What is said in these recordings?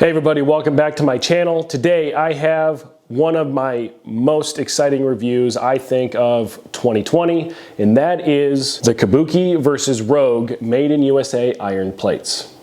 Hey everybody, welcome back to my channel. Today I have one of my most exciting reviews, I think, of 2020, and that is the Kabuki versus Rogue Made in USA iron plates.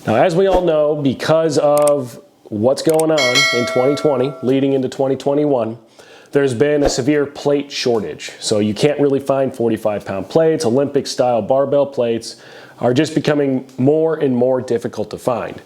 Now, as we all know, because of what's going on in 2020, leading into 2021, there's been a severe plate shortage. So you can't really find 45-pound plates. Olympic-style barbell plates are just becoming more and more difficult to find.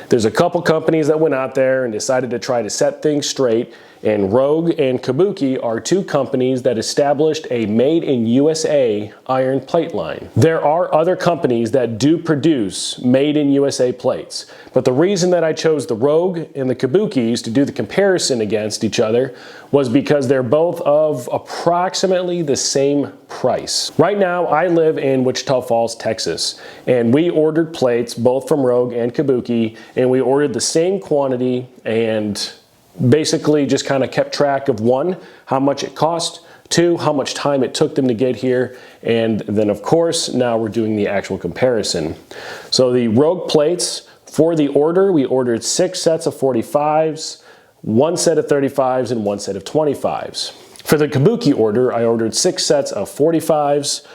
There's a couple companies that went out there and decided to try to set things straight, and Rogue and Kabuki are two companies that established a Made in USA iron plate line. There are other companies that do produce Made in USA plates, but the reason that I chose the Rogue and the Kabukis to do the comparison against each other was because they're both of approximately the same price. Right now, I live in Wichita Falls, Texas, and we ordered plates both from Rogue and Kabuki, and we ordered the same quantity and basically just kind of kept track of one, how much it cost, two, how much time it took them to get here, and then of course now we're doing the actual comparison. So the Rogue plates, for the order, we ordered 6 sets of 45s, 1 set of 35s, and 1 set of 25s. For the Kabuki order, I ordered 6 sets of 45s,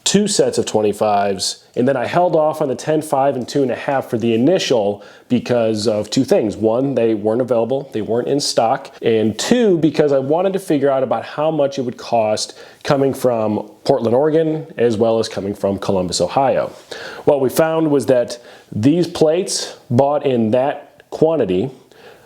2 sets of 25s, and then I held off on the 10, 5, and 2.5 for the initial because of two things. One, they weren't available, they weren't in stock, and two, because I wanted to figure out about how much it would cost coming from Portland, Oregon, as well as coming from Columbus, Ohio. What we found was that these plates bought in that quantity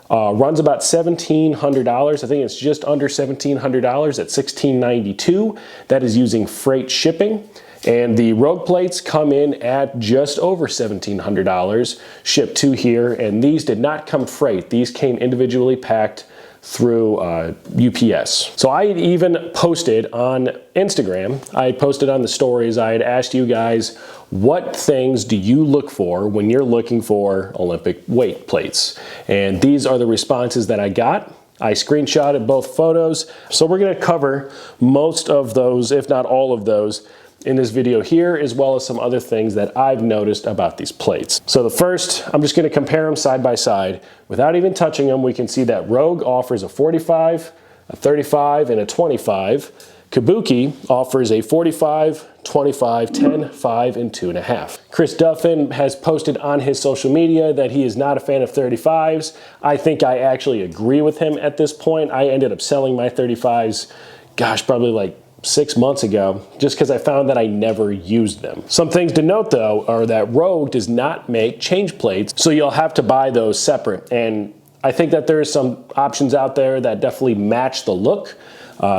runs about $1,700. I think it's just under $1,700 at $1,692. That is using freight shipping. And the Rogue plates come in at just over $1,700 shipped to here, and these did not come freight. These came individually packed through UPS. So I had even posted on Instagram, I posted on the stories, I had asked you guys, what things do you look for when you're looking for Olympic weight plates? And these are the responses that I got. I screenshotted both photos. So we're gonna cover most of those, if not all of those, in this video here, as well as some other things that I've noticed about these plates. So the first, I'm just gonna compare them side by side. Without even touching them, we can see that Rogue offers a 45, a 35, and a 25. Kabuki offers a 45, 25, 10, 5, and 2.5. Chris Duffin has posted on his social media that he is not a fan of 35s. I think I actually agree with him at this point. I ended up selling my 35s, gosh, probably like 6 months ago, just because I found that I never used them. Some things to note though are that Rogue does not make change plates, so you'll have to buy those separate. And I think that there's some options out there that definitely match the look.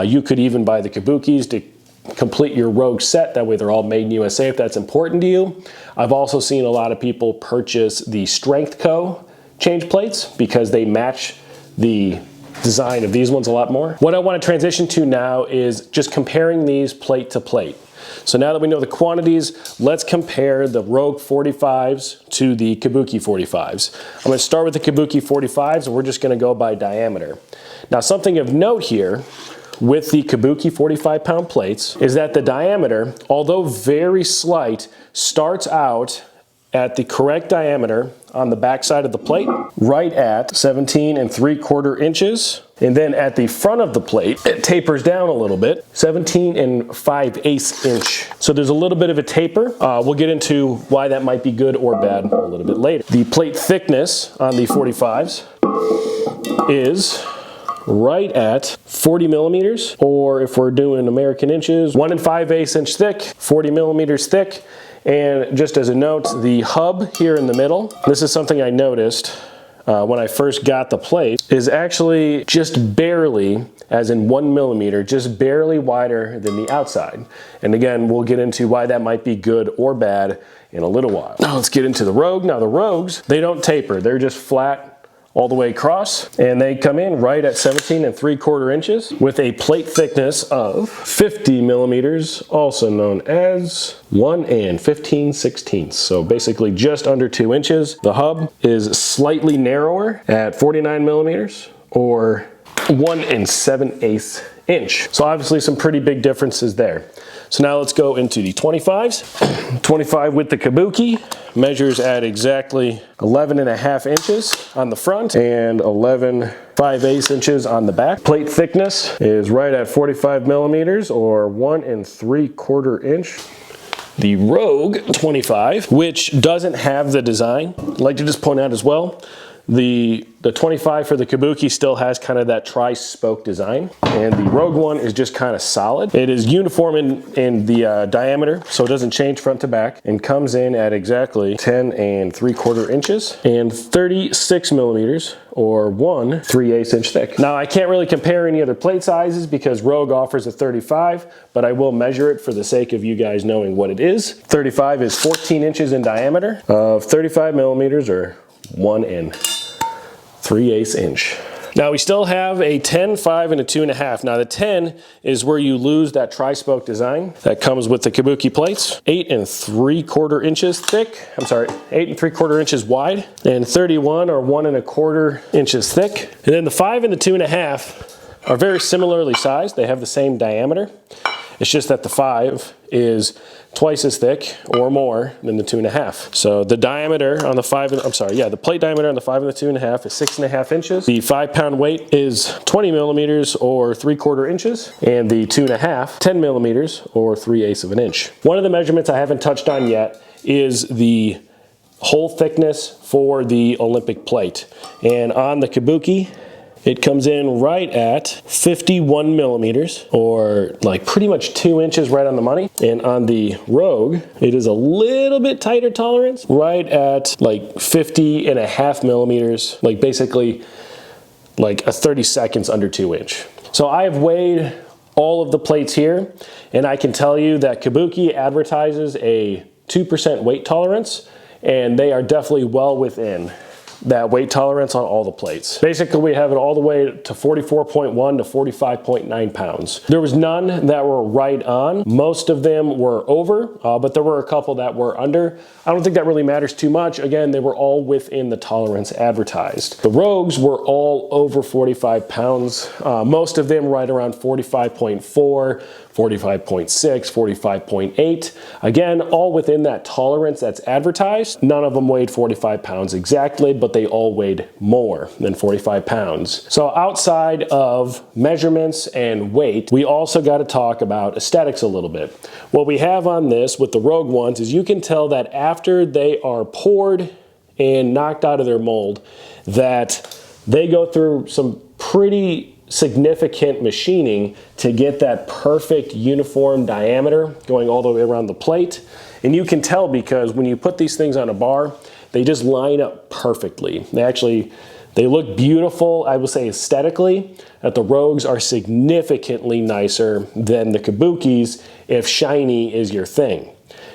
You could even buy the Kabukis to complete your Rogue set. That way they're all made in USA if that's important to you. I've also seen a lot of people purchase the Strength Co. change plates because they match the design of these ones a lot more. What I want to transition to now is just comparing these plate to plate. So now that we know the quantities, let's compare the Rogue 45s to the Kabuki 45s. I'm going to start with the Kabuki 45s, and we're just going to go by diameter. Now, something of note here with the Kabuki 45-pound plates is that the diameter, although very slight, starts out at the correct diameter on the back side of the plate, right at 17.75 inches. And then at the front of the plate, it tapers down a little bit, 17.5 inch. So there's a little bit of a taper. We'll get into why that might be good or bad a little bit later. The plate thickness on the 45s is right at 40 millimeters, or if we're doing American inches, 1 5/8 inch thick, 40 millimeters thick. And just as a note, the hub here in the middle, this is something I noticed. when I first got the plate is actually just barely, as in 1 millimeter, just barely wider than the outside. And again, we'll get into why that might be good or bad in a little while. Now let's get into the Rogue. Now the Rogues, they don't taper. They're just flat all the way across, and they come in right at 17 3/4 inches with a plate thickness of 50 millimeters, also known as 1 15/16. So basically just under 2 inches. The hub is slightly narrower at 49 millimeters, or 1 7/8 inch. So obviously some pretty big differences there. So now let's go into the 25s. 25 with the Kabuki measures at exactly 11.5 inches on the front and 11 5/8 inches on the back. Plate thickness is right at 45 millimeters, or 1 3/4 inch. The Rogue 25, which doesn't have the design, I'd like to just point out as well, the 25 for the Kabuki still has kind of that tri-spoke design, and the Rogue one is just kind of solid. It is uniform in the diameter, so it doesn't change front to back, and comes in at exactly 10 3/4 inches and 36 millimeters, or 1 3/8 inch thick. Now I can't really compare any other plate sizes because Rogue offers a 35, but I will measure it for the sake of you guys knowing what it is. 35 is 14 inches in diameter of 35 millimeters, or 1 3/8 inch. Now we still have a 10, 5, and a 2.5. Now the 10 is where you lose that tri-spoke design that comes with the Kabuki plates. 8 3/4 inches thick. I'm sorry, 8 3/4 inches wide, and 31 or 1 1/4 inches thick. And then the 5 and the 2.5 are very similarly sized. They have the same diameter. It's just that the 5 is twice as thick or more than the 2.5. So the diameter on the 5, the plate diameter on the 5 and the 2.5 is 6.5 inches. The 5-pound weight is 20 millimeters, or 3/4 inches, and the 2.5, 10 millimeters, or 3/8 of an inch. One of the measurements I haven't touched on yet is the hole thickness for the Olympic plate. And on the Kabuki, it comes in right at 51 millimeters, or like pretty much 2 inches right on the money. And on the Rogue, it is a little bit tighter tolerance, right at like 50.5 millimeters, like basically like a 30 under 2 inch. So I have weighed all of the plates here, and I can tell you that Kabuki advertises a 2% weight tolerance, and they are definitely well within that weight tolerance on all the plates. Basically, we have it all the way to 44.1 to 45.9 pounds. There was none that were right on. Most of them were over, but there were a couple that were under. I don't think that really matters too much. Again, they were all within the tolerance advertised. The Rogues were all over 45 pounds. Most of them right around 45.4, 45.6, 45.8. Again, all within that tolerance that's advertised. None of them weighed 45 pounds exactly, but they all weighed more than 45 pounds. So outside of measurements and weight, we also got to talk about aesthetics a little bit. What we have on this with the Rogue ones is you can tell that after they are poured and knocked out of their mold, that they go through some pretty significant machining to get that perfect uniform diameter going all the way around the plate. And you can tell because when you put these things on a bar, they just line up perfectly. They look beautiful, I would say aesthetically, that the Rogues are significantly nicer than the Kabukis if shiny is your thing.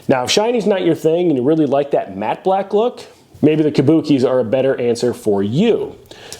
Now, if shiny's not your thing and you really like that matte black look, maybe the Kabukis are a better answer for you.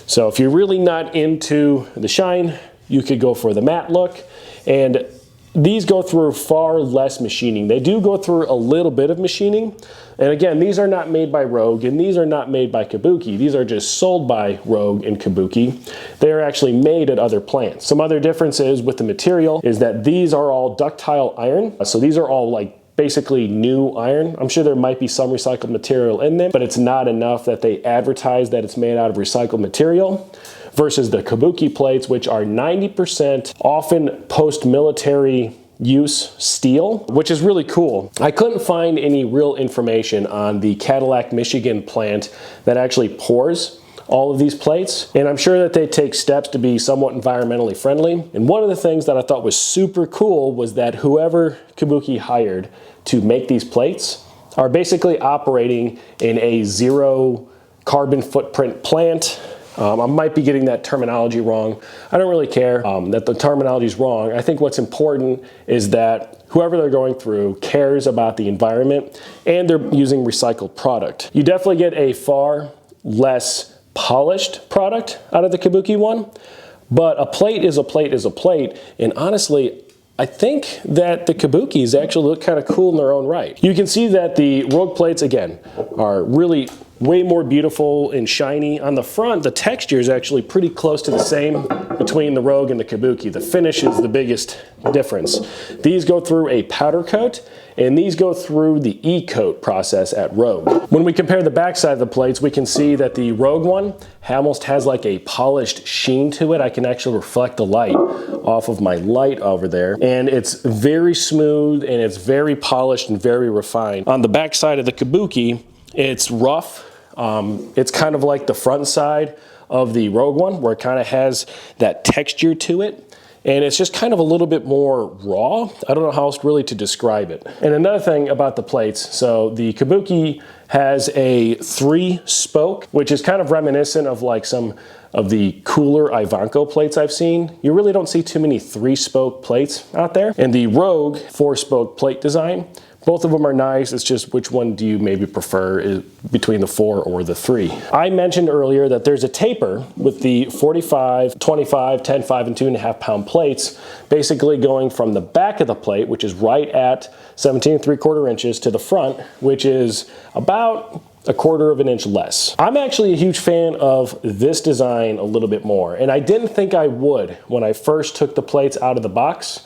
So if you're really not into the shine, you could go for the matte look. And these go through far less machining. They do go through a little bit of machining. And again, these are not made by Rogue and these are not made by Kabuki. These are just sold by Rogue and Kabuki. They are actually made at other plants. Some other differences with the material is that these are all ductile iron. So these are all like basically new iron. I'm sure there might be some recycled material in them, but it's not enough that they advertise that it's made out of recycled material, versus the Kabuki plates, which are 90% often post-military use steel, which is really cool. I couldn't find any real information on the Cadillac, Michigan plant that actually pours all of these plates, and I'm sure that they take steps to be somewhat environmentally friendly. And one of the things that I thought was super cool was that whoever Kabuki hired to make these plates are basically operating in a zero carbon footprint plant. I might be getting that terminology wrong. I don't really care that the terminology is wrong. I think what's important is that whoever they're going through cares about the environment and they're using recycled product. You definitely get a far less polished product out of the Kabuki one, but a plate is a plate is a plate, and honestly, I think that the Kabukis actually look kind of cool in their own right. You can see that the Rogue plates, again, are really way more beautiful and shiny. On the front, the texture is actually pretty close to the same between the Rogue and the Kabuki. The finish is the biggest difference. These go through a powder coat, and these go through the E-coat process at Rogue. When we compare the backside of the plates, we can see that the Rogue one almost has like a polished sheen to it. I can actually reflect the light off of my light over there, and it's very smooth and it's very polished and very refined. On the backside of the Kabuki, it's rough. It's kind of like the front side of the Rogue one, where it kind of has that texture to it. And it's just kind of a little bit more raw. I don't know how else really to describe it. And another thing about the plates, so the Kabuki has a 3-spoke, which is kind of reminiscent of like some of the cooler Ivanko plates I've seen. You really don't see too many 3-spoke plates out there. And the Rogue 4-spoke plate design, both of them are nice. It's just which one do you maybe prefer between the 4 or the 3. I mentioned earlier that there's a taper with the 45, 25, 10, 5, and 2.5 pound plates, basically going from the back of the plate, which is right at 17 3/4 inches, to the front, which is about 1/4 of an inch less. I'm actually a huge fan of this design a little bit more, and I didn't think I would when I first took the plates out of the box.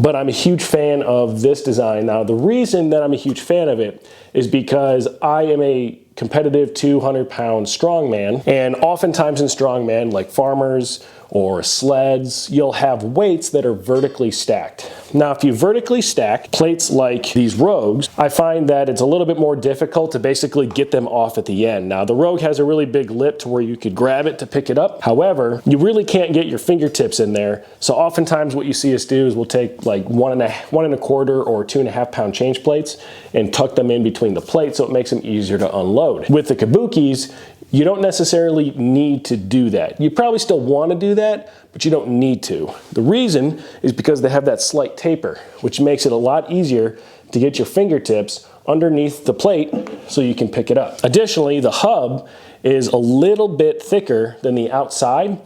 But I'm a huge fan of this design. Now, the reason that I'm a huge fan of it is because I am a competitive 200-pound strongman, and oftentimes in strongman, like farmers or sleds, you'll have weights that are vertically stacked. Now, if you vertically stack plates like these Rogues, I find that it's a little bit more difficult to basically get them off at the end. Now, the Rogue has a really big lip to where you could grab it to pick it up. However, you really can't get your fingertips in there. So oftentimes what you see us do is we'll take like 1.25 or 2.5 pound change plates and tuck them in between the plates, so it makes them easier to unload. With the Kabukis, you don't necessarily need to do that. You probably still want to do that, but you don't need to. The reason is because they have that slight taper, which makes it a lot easier to get your fingertips underneath the plate so you can pick it up. Additionally, the hub is a little bit thicker than the outside,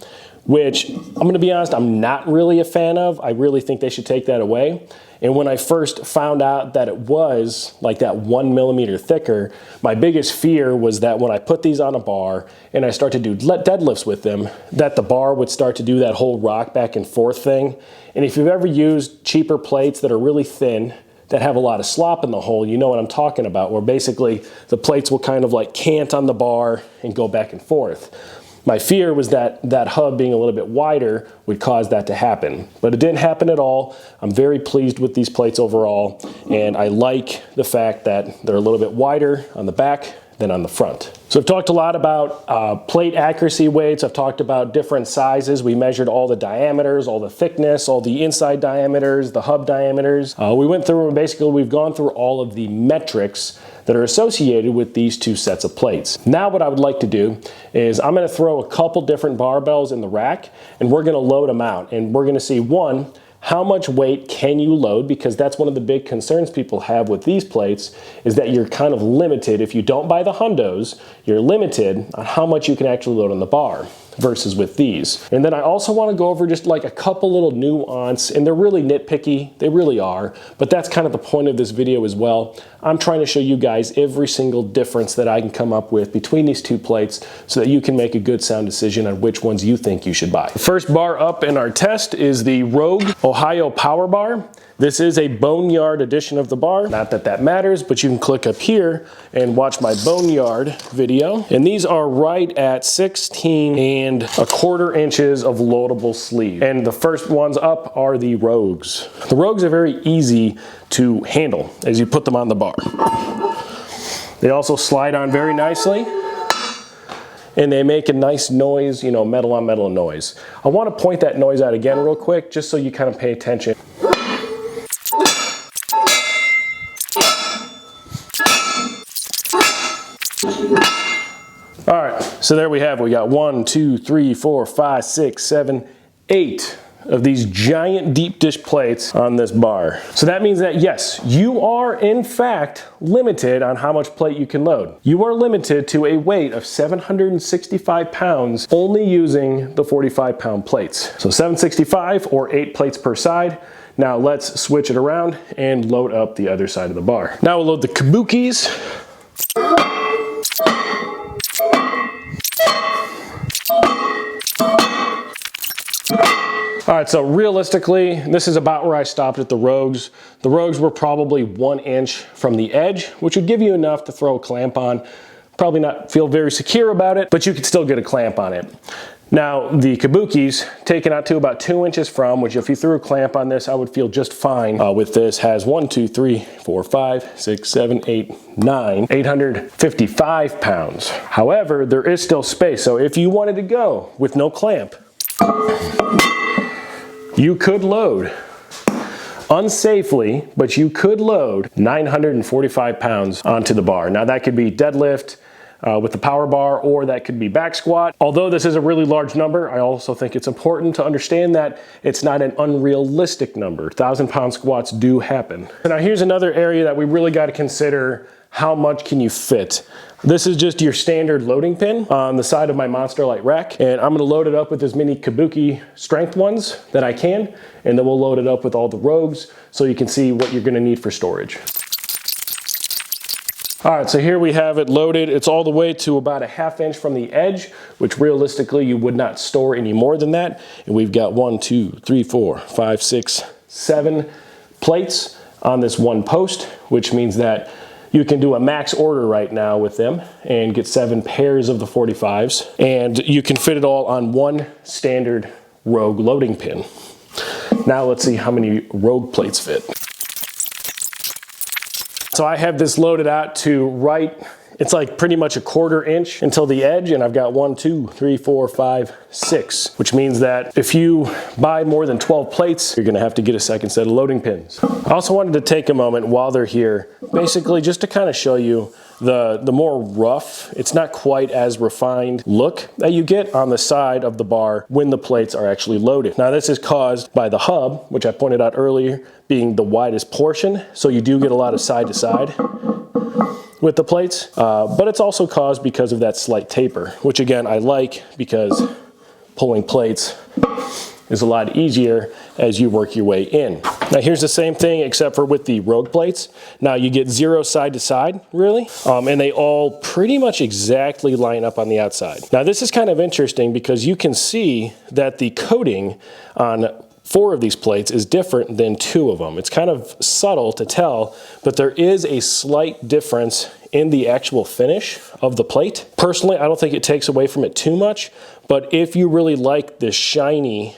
which I'm going to be honest, I'm not really a fan of. I really think they should take that away. And when I first found out that it was like that 1 millimeter thicker, my biggest fear was that when I put these on a bar and I start to do deadlifts with them, that the bar would start to do that whole rock back and forth thing. And if you've ever used cheaper plates that are really thin, that have a lot of slop in the hole, you know what I'm talking about, where basically the plates will kind of like cant on the bar and go back and forth. My fear was that that hub being a little bit wider would cause that to happen, but it didn't happen at all. I'm very pleased with these plates overall, and I like the fact that they're a little bit wider on the back than on the front. So I've talked a lot about plate accuracy weights. I've talked about different sizes. We measured all the diameters, all the thickness, all the inside diameters, the hub diameters. We went through and basically we've gone through all of the metrics that are associated with these two sets of plates. Now what I would like to do is I'm gonna throw a couple different barbells in the rack and we're gonna load them out, and we're gonna see, one, how much weight can you load? Because that's one of the big concerns people have with these plates, is that you're kind of limited. If you don't buy the hundos, you're limited on how much you can actually load on the bar versus with these. And then I also want to go over just like a couple little nuance, and they're really nitpicky, they really are, but that's kind of the point of this video as well. I'm trying to show you guys every single difference that I can come up with between these two plates so that you can make a good sound decision on which ones you think you should buy. The first bar up in our test is the Rogue Ohio Power Bar. This is a boneyard edition of the bar. Not that that matters, but you can click up here and watch my boneyard video. And these are right at 16.25 inches of loadable sleeve. And the first ones up are the Rogues. The Rogues are very easy to handle as you put them on the bar. They also slide on very nicely, and they make a nice noise, you know, metal on metal noise. I want to point that noise out again real quick, just so you kind of pay attention. All right, so there we have it. We got 1, 2, 3, 4, 5, 6, 7, 8 of these giant deep dish plates on this bar. So that means that yes, you are in fact limited on how much plate you can load. You are limited to a weight of 765 pounds only using the 45-pound plates. So 765 or 8 plates per side. Now let's switch it around and load up the other side of the bar. Now we'll load the Kabukis. All right, so realistically, this is about where I stopped at the Rogues. The Rogues were probably 1 inch from the edge, which would give you enough to throw a clamp on. Probably not feel very secure about it, but you could still get a clamp on it. Now, the Kabukis, taken out to about 2 inches from, which if you threw a clamp on this, I would feel just fine with this, has 1, 2, 3, 4, 5, 6, 7, 8, 9, 855 pounds. However, there is still space, so if you wanted to go with no clamp, you could load unsafely, but you could load 945 pounds onto the bar. Now that could be deadlift with the power bar, or that could be back squat. Although this is a really large number, I also think it's important to understand that it's not an unrealistic number. 1,000-pound squats do happen. Now here's another area that we really got to consider. How much can you fit? This is just your standard loading pin on the side of my Monster Light rack, and I'm gonna load it up with as many Kabuki strength ones that I can, and then we'll load it up with all the Rogues so you can see what you're gonna need for storage. All right, so here we have it loaded. It's all the way to about a 1/2 inch from the edge, which realistically you would not store any more than that. And we've got 1, 2, 3, 4, 5, 6, 7 plates on this one post, which means that you can do a max order right now with them and get 7 pairs of the 45s, and you can fit it all on one standard Rogue loading pin. Now let's see how many Rogue plates fit. So I have this loaded out to right, it's like pretty much a 1/4 inch until the edge, and I've got 1, 2, 3, 4, 5, 6, which means that if you buy more than 12 plates, you're gonna have to get a second set of loading pins. I also wanted to take a moment while they're here, basically just to kind of show you the more rough, it's not quite as refined look that you get on the side of the bar when the plates are actually loaded. Now this is caused by the hub, which I pointed out earlier, being the widest portion, so you do get a lot of side to side with the plates, but it's also caused because of that slight taper, which again I like because pulling plates is a lot easier as you work your way in. Now here's the same thing except for with the Rogue plates. Now you get 0 side to side, really, and they all pretty much exactly line up on the outside. Now this is kind of interesting because you can see that the coating on 4 of these plates is different than 2 of them. It's kind of subtle to tell, but there is a slight difference in the actual finish of the plate. Personally, I don't think it takes away from it too much, but if you really like this shiny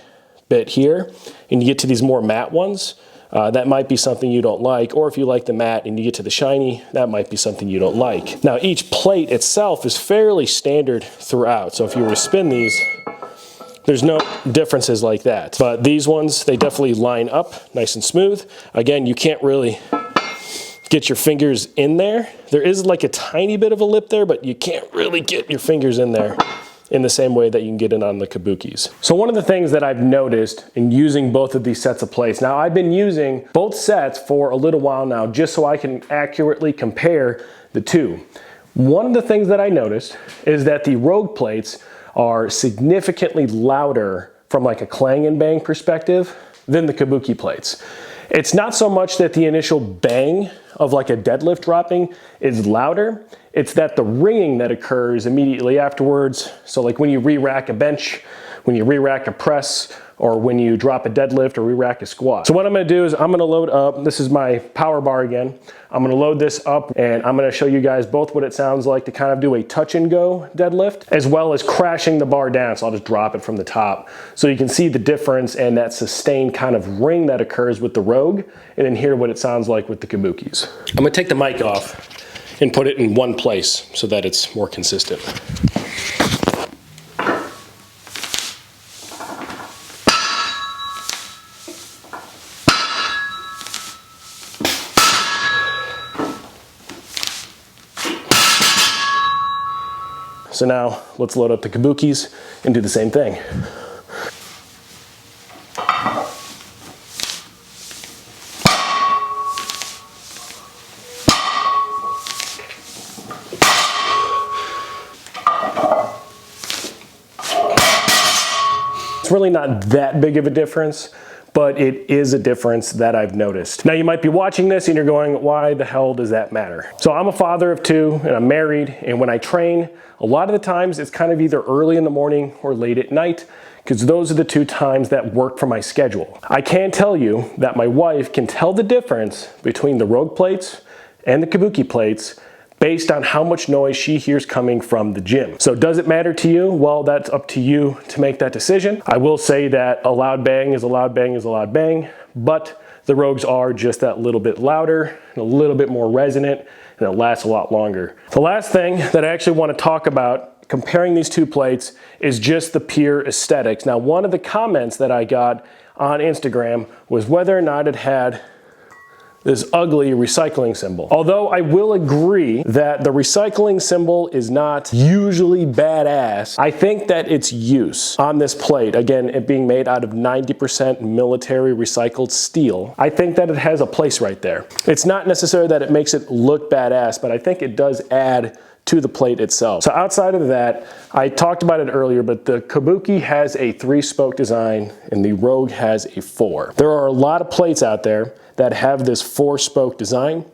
bit here and you get to these more matte ones, that might be something you don't like, or if you like the matte and you get to the shiny, that might be something you don't like. Now each plate itself is fairly standard throughout, so if you were to spin these, there's no differences like that. But these ones, they definitely line up nice and smooth. Again, you can't really get your fingers in there. There is like a tiny bit of a lip there, but you can't really get your fingers in there in the same way that you can get it on the Kabukis. So one of the things that I've noticed in using both of these sets of plates, now I've been using both sets for a little while now just so I can accurately compare the two. One of the things that I noticed is that the Rogue plates are significantly louder from like a clang and bang perspective than the Kabuki plates. It's not so much that the initial bang of like a deadlift dropping is louder, it's that the ringing that occurs immediately afterwards. So like when you re-rack a bench, when you re-rack a press, or when you drop a deadlift or re-rack a squat. So what I'm gonna do is I'm gonna load up, this is my power bar again. I'm gonna load this up and I'm gonna show you guys both what it sounds like to kind of do a touch and go deadlift, as well as crashing the bar down. So I'll just drop it from the top. So you can see the difference and that sustained kind of ring that occurs with the Rogue, and then hear what it sounds like with the Kabukis. I'm gonna take the mic off and put it in one place so that it's more consistent. So now let's load up the Kabukis and do the same thing. It's really not that big of a difference, but it is a difference that I've noticed. Now you might be watching this and you're going, why the hell does that matter? So I'm a father of two and I'm married, and when I train, a lot of the times it's kind of either early in the morning or late at night, because those are the two times that work for my schedule. I can tell you that my wife can tell the difference between the Rogue plates and the Kabuki plates based on how much noise she hears coming from the gym. So does it matter to you? Well, that's up to you to make that decision. I will say that a loud bang is a loud bang is a loud bang, but the Rogues are just that little bit louder and a little bit more resonant, and it lasts a lot longer. The last thing that I actually want to talk about comparing these two plates is just the pure aesthetics. Now, one of the comments that I got on Instagram was whether or not it had this ugly recycling symbol. Although I will agree that the recycling symbol is not usually badass, I think that its use on this plate, again, it being made out of 90% military recycled steel, I think that it has a place right there. It's not necessarily that it makes it look badass, but I think it does add to the plate itself. So outside of that, I talked about it earlier, but the Kabuki has a 3-spoke design and the Rogue has a 4. There are a lot of plates out there that have this 4-spoke design.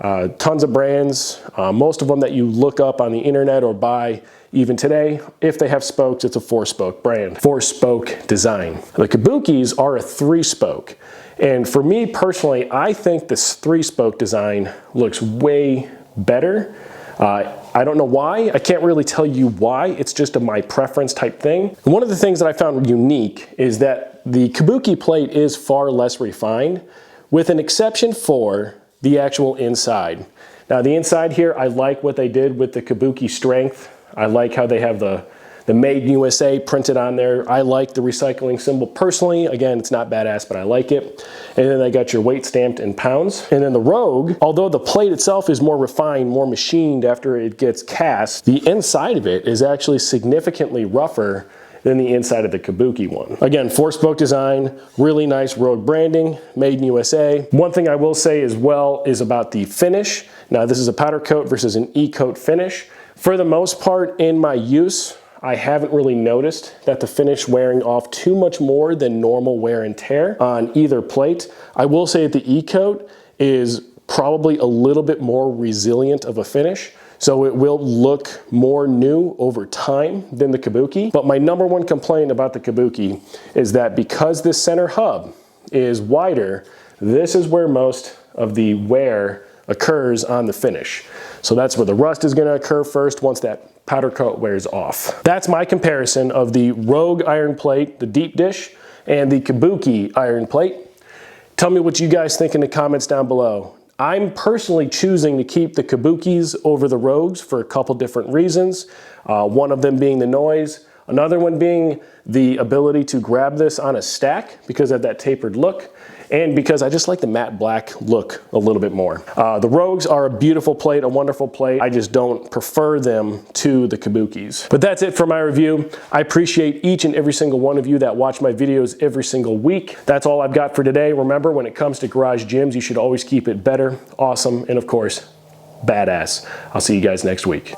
Tons of brands, most of them that you look up on the internet or buy even today, if they have spokes, it's a 4-spoke brand, 4-spoke design. The Kabukis are a 3-spoke. And for me personally, I think this 3-spoke design looks way better. I don't know why. I can't really tell you why. It's just a my preference type thing. And one of the things that I found unique is that the Kabuki plate is far less refined, with an exception for the actual inside. Now the inside here, I like what they did with the Kabuki strength. I like how they have the Made in USA printed on there. I like the recycling symbol personally. Again, it's not badass, but I like it. And then they got your weight stamped in pounds. And then the Rogue, although the plate itself is more refined, more machined after it gets cast, the inside of it is actually significantly rougher than the inside of the Kabuki one. Again, 4-spoke design, really nice Rogue branding, Made in USA. One thing I will say as well is about the finish. Now this is a powder coat versus an e-coat finish. For the most part in my use, I haven't really noticed that the finish wearing off too much more than normal wear and tear on either plate. I will say that the e-coat is probably a little bit more resilient of a finish, so it will look more new over time than the Kabuki. But my number one complaint about the Kabuki is that because this center hub is wider, this is where most of the wear occurs on the finish. So that's where the rust is gonna occur first once that powder coat wears off. That's my comparison of the Rogue iron plate, the deep dish, and the Kabuki iron plate. Tell me what you guys think in the comments down below. I'm personally choosing to keep the Kabukis over the Rogues for a couple different reasons. One of them being the noise, another one being the ability to grab this on a stack because of that tapered look, and because I just like the matte black look a little bit more. The Rogues are a beautiful plate, a wonderful plate. I just don't prefer them to the Kabukis. But that's it for my review. I appreciate each and every single one of you that watch my videos every single week. That's all I've got for today. Remember, when it comes to garage gyms, you should always keep it better, awesome, and of course, badass. I'll see you guys next week.